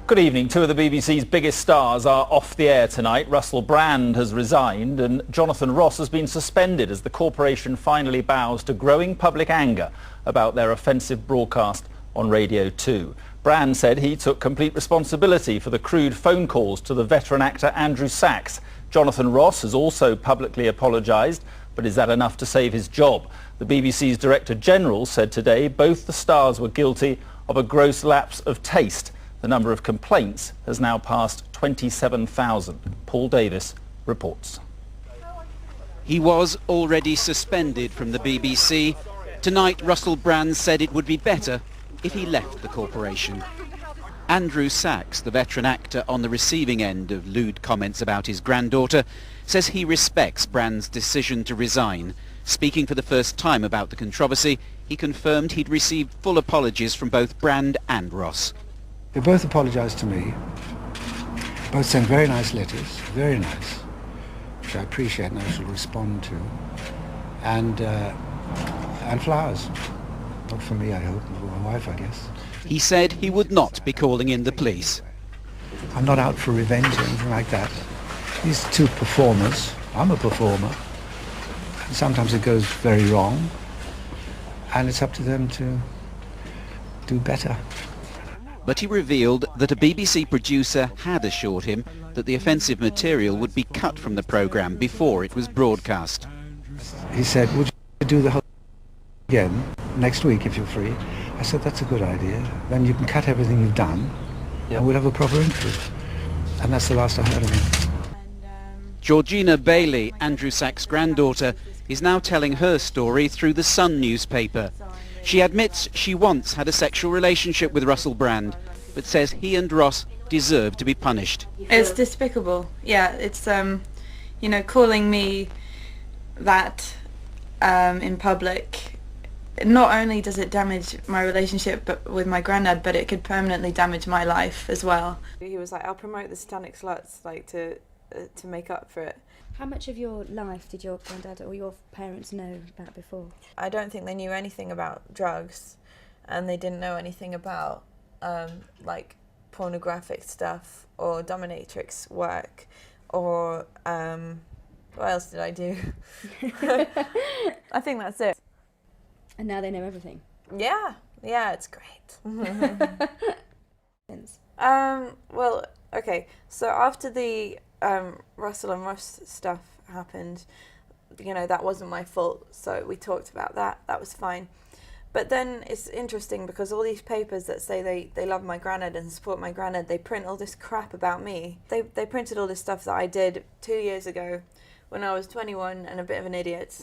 Good evening. Two of the BBC's biggest stars are off the air tonight. Russel Brand has resigned and Jonathan Ross has been suspended as the corporation finally bows to growing public anger about their offensive broadcast on Radio 2. Brand said he took complete responsibility for the crude phone calls to the veteran actor Andrew Sachs. Jonathan Ross has also publicly apologised, but is that enough to save his job? The BBC's Director General said today both the stars were guilty of a gross lapse of taste. The number of complaints has now passed 27,000. Paul Davis reports. He was already suspended from the BBC. Tonight, Russel Brand said it would be better if he left the corporation. Andrew Sachs, the veteran actor on the receiving end of lewd comments about his granddaughter, says he respects Brand's decision to resign. Speaking for the first time about the controversy, he confirmed he'd received full apologies from both Brand and Ross. They both apologised to me, both sent very nice letters, very nice, which I appreciate and I shall respond to, and flowers. Not for me, I hope, but for my wife, I guess. He said he would not be calling in the police. I'm not out for revenge or anything like that. These two performers, I'm a performer, and sometimes it goes very wrong, and it's up to them to do better. But he revealed that a BBC producer had assured him that the offensive material would be cut from the programme before it was broadcast. He said, would you do the whole again next week if you're free? I said, that's a good idea. Then you can cut everything you've done, and we'll have a proper interview. And that's the last I heard of him. Georgina Bailey, Andrew Sachs' granddaughter, is now telling her story through the Sun newspaper. She admits she once had a sexual relationship with Russel Brand, but says he and Ross deserve to be punished. It's despicable. Yeah, it's, you know, calling me that in public. Not only does it damage my relationship with my granddad, but it could permanently damage my life as well. He was like, I'll promote the satanic sluts, like, to make up for it. How much of your life did your granddad or your parents know about before? I don't think they knew anything about drugs, and they didn't know anything about like pornographic stuff or dominatrix work or what else did I do? I think that's it. And now they know everything? Yeah, it's great. Well, okay, so after the Russell and Ross stuff happened, you know, that wasn't my fault, so we talked about that, that was fine. But then it's interesting because all these papers that say they love my granddad and support my granddad, they print all this crap about me. They printed all this stuff that I did 2 years ago when I was 21 and a bit of an idiot.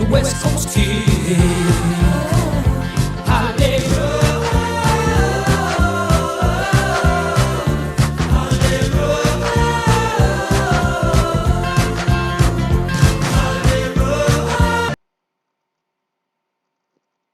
West Coast kid. Holiday road, holiday road, holiday road.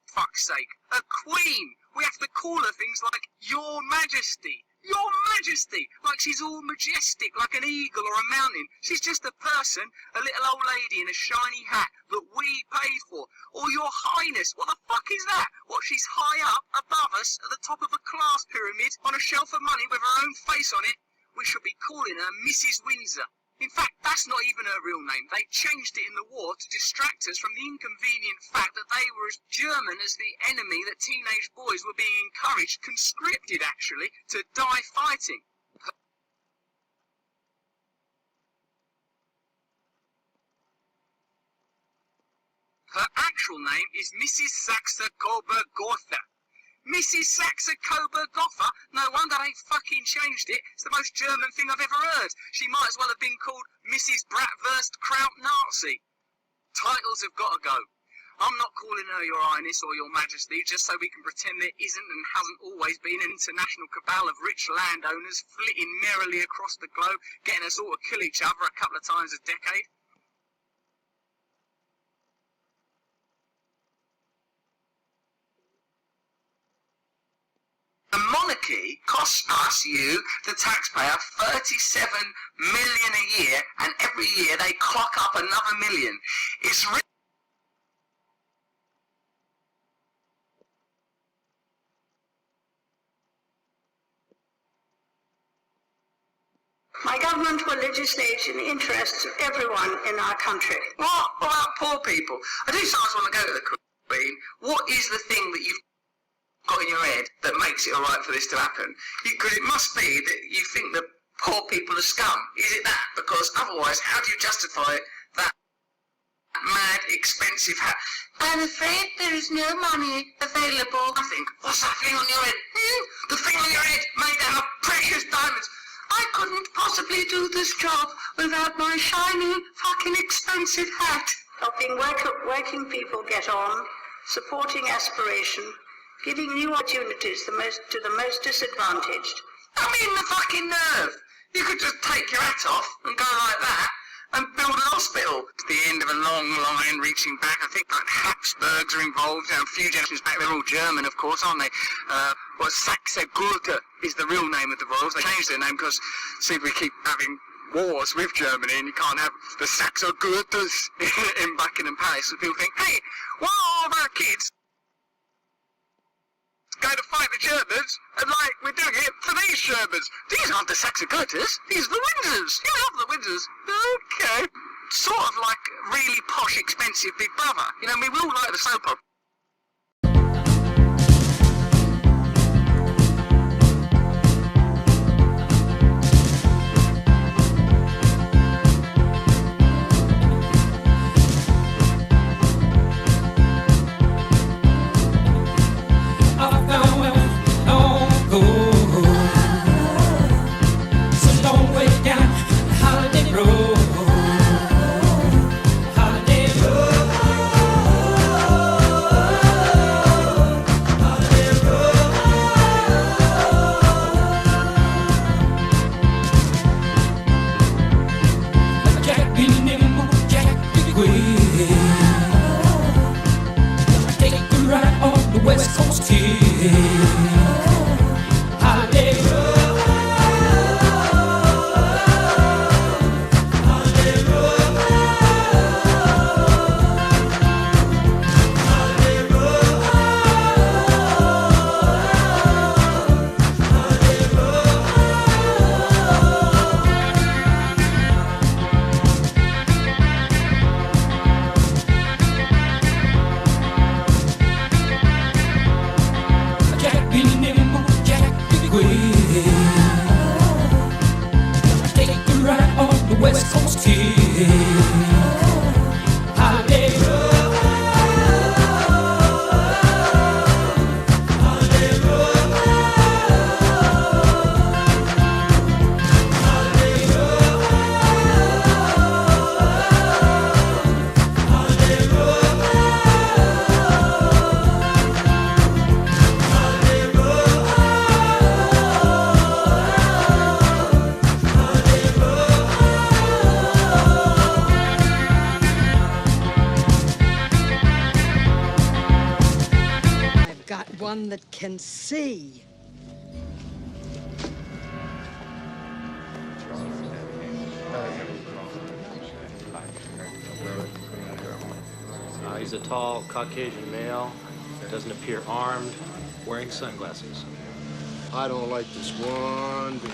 Fuck's sake, a queen! We have to call her things like Your Majesty. Your Majesty! Like she's all majestic, like an eagle or a mountain. She's just a person, a little old lady in a shiny hat that we paid for. Or Your Highness, what the fuck is that? What, she's high up, above us, at the top of a class pyramid, on a shelf of money with her own face on it? We should be calling her Mrs. Windsor. In fact, that's not even her real name. They changed it in the war to distract us from the inconvenient fact that they were as German as the enemy that teenage boys were being encouraged, conscripted actually, to die fighting. Her actual actual name is Mrs. Saxa Coburg-Gotha. Mrs. Saxa Coburg-Gotha? No wonder they fucking changed it. It's the most German thing I've ever heard. She might as well have been called Mrs. Bratwurst Kraut Nazi. Titles have got to go. I'm not calling her Your Highness or Your Majesty just so we can pretend there isn't and hasn't always been an international cabal of rich landowners flitting merrily across the globe, getting us all to kill each other a couple of times a decade. The monarchy costs us, you, the taxpayer, 37 million a year, and every year they clock up another million. It's My government will legislate in the interests of everyone in our country. What about poor people? I do sometimes want to go to the Queen. What is the thing that you've got in your head that makes it alright for this to happen? Because it must be that you think that poor people are scum. Is it that? Because otherwise, how do you justify that mad, expensive hat? I'm afraid there is no money available. I think, what's that thing on your head? The thing on your head made out of precious diamonds. I couldn't possibly do this job without my shiny, fucking expensive hat. Helping working people get on, supporting aspiration, giving new opportunities to the most disadvantaged. I mean, the fucking nerve! You could just take your hat off and go like that and build an hospital. It's the end of a long line reaching back. I think like Habsburgs are involved. A few generations back, they're all German, of course, aren't they? Saxe-Gotha is the real name of the royals. They changed their name because, see, we keep having wars with Germany and you can't have the Saxe-Gothas in Buckingham Palace. So people think, hey, why are all of our kids going to fight the Germans, and like, we're doing it for these Germans. These aren't the Saxe-Gothas, these are the Windsors. You have the Windsors. Okay. Sort of like really posh, expensive Big Brother. You know, I mean, we all like the soap opera. West Coast kid. Holiday road, holiday road, holiday road, holiday road. Take a ride on the West Coast kid. Holiday road, holiday road, holiday road, holiday road, holiday road. Got one that can see. He's a tall Caucasian male, doesn't appear armed, wearing sunglasses. I don't like this one bit.